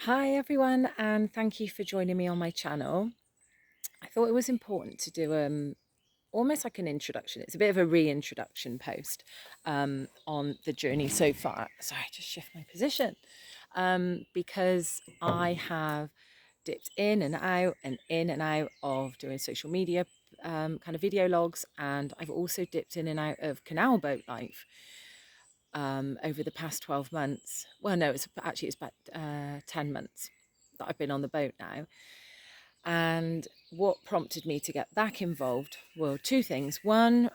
Hi everyone, and thank you for joining me on my channel. I thought it was important to do almost like an introduction. It's a bit of a reintroduction post on the journey so far. Sorry, just shift my position because I have dipped in and out of doing social media kind of video logs, and I've also dipped in and out of canal boat life over the past 12 months. Well, no, it's about 10 months that I've been on the boat now. And what prompted me to get back involved were two things. One,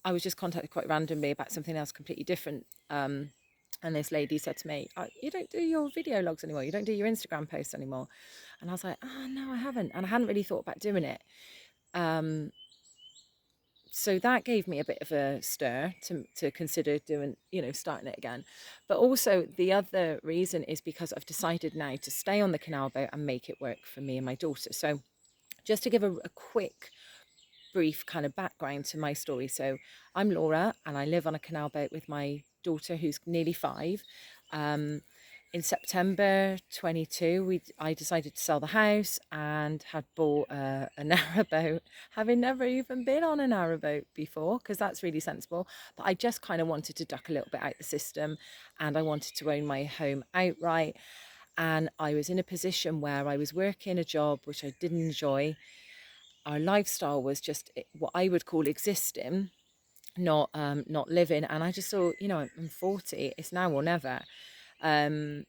I was just contacted quite randomly about something else completely different. And this lady said to me, "You don't do your video logs anymore. You don't do your Instagram posts anymore." And I was like, "Oh, no, I haven't." And I hadn't really thought about doing it. Um, so that gave me a bit of a stir to consider doing, starting it again. But also the other reason is because I've decided now to stay on the canal boat and make it work for me and my daughter. So just to give a quick brief kind of background to my story. So I'm Laura and I live on a canal boat with my daughter who's nearly 5. Um, in September 22, I decided to sell the house and had bought a narrowboat, having never even been on a narrowboat before, because that's really sensible. But I just kind of wanted to duck a little bit out the system, and I wanted to own my home outright. And I was in a position where I was working a job which I didn't enjoy. Our lifestyle was just what I would call existing, not living. And I just thought, I'm 40, it's now or never. Um,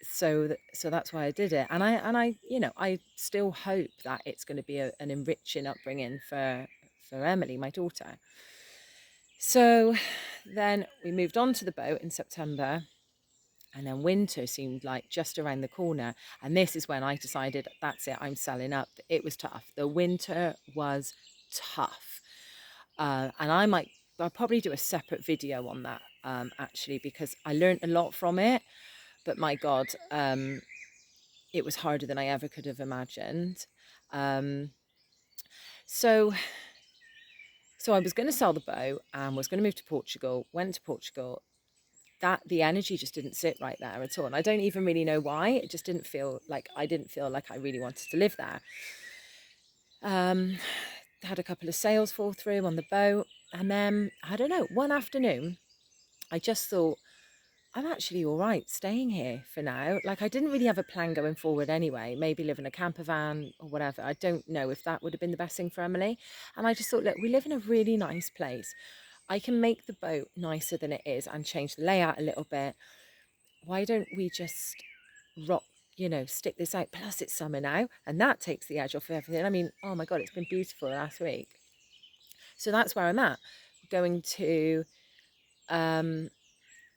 so that's why I did it, and I I still hope that it's going to be an enriching upbringing for Emily, my daughter. So then we moved on to the boat in September, and then winter seemed like just around the corner, and this is when I decided, that's it, I'm selling up. It was tough. The winter was tough, and I'll probably do a separate video on that, actually, because I learned a lot from it. But my God, it was harder than I ever could have imagined. Um, so, so I was going to sell the boat and was going to move to Portugal. Went to Portugal. That the energy just didn't sit right there at all, and I don't even really know why. It just didn't feel like I really wanted to live there. Um, had a couple of sales fall through on the boat, and then I don't know. One afternoon, I just thought, I'm actually all right staying here for now. Like, I didn't really have a plan going forward anyway, maybe live in a camper van or whatever. I don't know if that would have been the best thing for Emily. And I just thought, look, we live in a really nice place. I can make the boat nicer than it is and change the layout a little bit. Why don't we just rock, stick this out? Plus, it's summer now, and that takes the edge off everything. I mean, oh my God, it's been beautiful last week. So that's where I'm at. Going to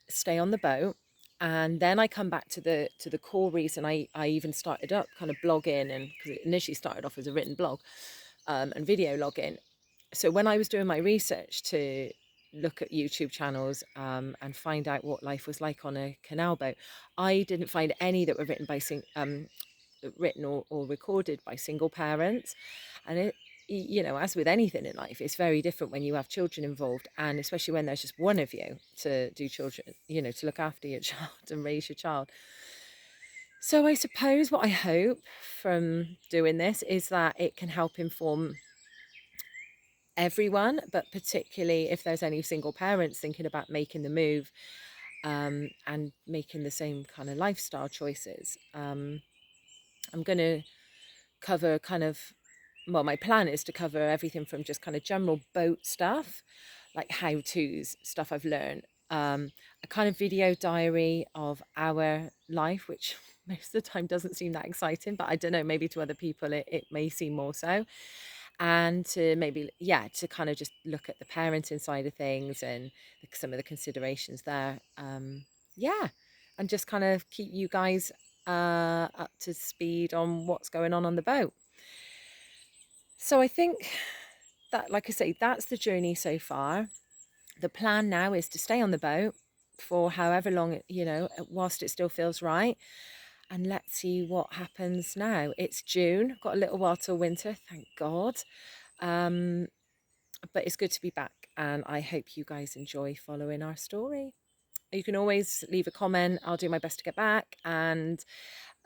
stay on the boat, and then I come back to the core reason I even started up kind of blogging, and because it initially started off as a written blog, and video logging. So when I was doing my research to look at YouTube channels, and find out what life was like on a canal boat, I didn't find any that were written or recorded by single parents. And as with anything in life, it's very different when you have children involved, and especially when there's just one of you to do children, to look after your child and raise your child. So I suppose what I hope from doing this is that it can help inform everyone, but particularly if there's any single parents thinking about making the move, and making the same kind of lifestyle choices. I'm going to cover my plan is to cover everything from just kind of general boat stuff, like how to's, stuff I've learned, a kind of video diary of our life, which most of the time doesn't seem that exciting, but I don't know, maybe to other people it may seem more so. And to maybe, yeah, to kind of just look at the parenting side of things and some of the considerations there. Yeah, and just kind of keep you guys up to speed on what's going on the boat. So I think that, like I say, that's the journey so far. The plan now is to stay on the boat for however long, whilst it still feels right. And let's see what happens now. It's June, got a little while till winter, thank God. But it's good to be back, and I hope you guys enjoy following our story. You can always leave a comment. I'll do my best to get back. And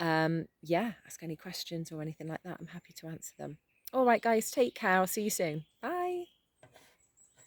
yeah, ask any questions or anything like that. I'm happy to answer them. All right, guys, take care. I'll see you soon. Bye.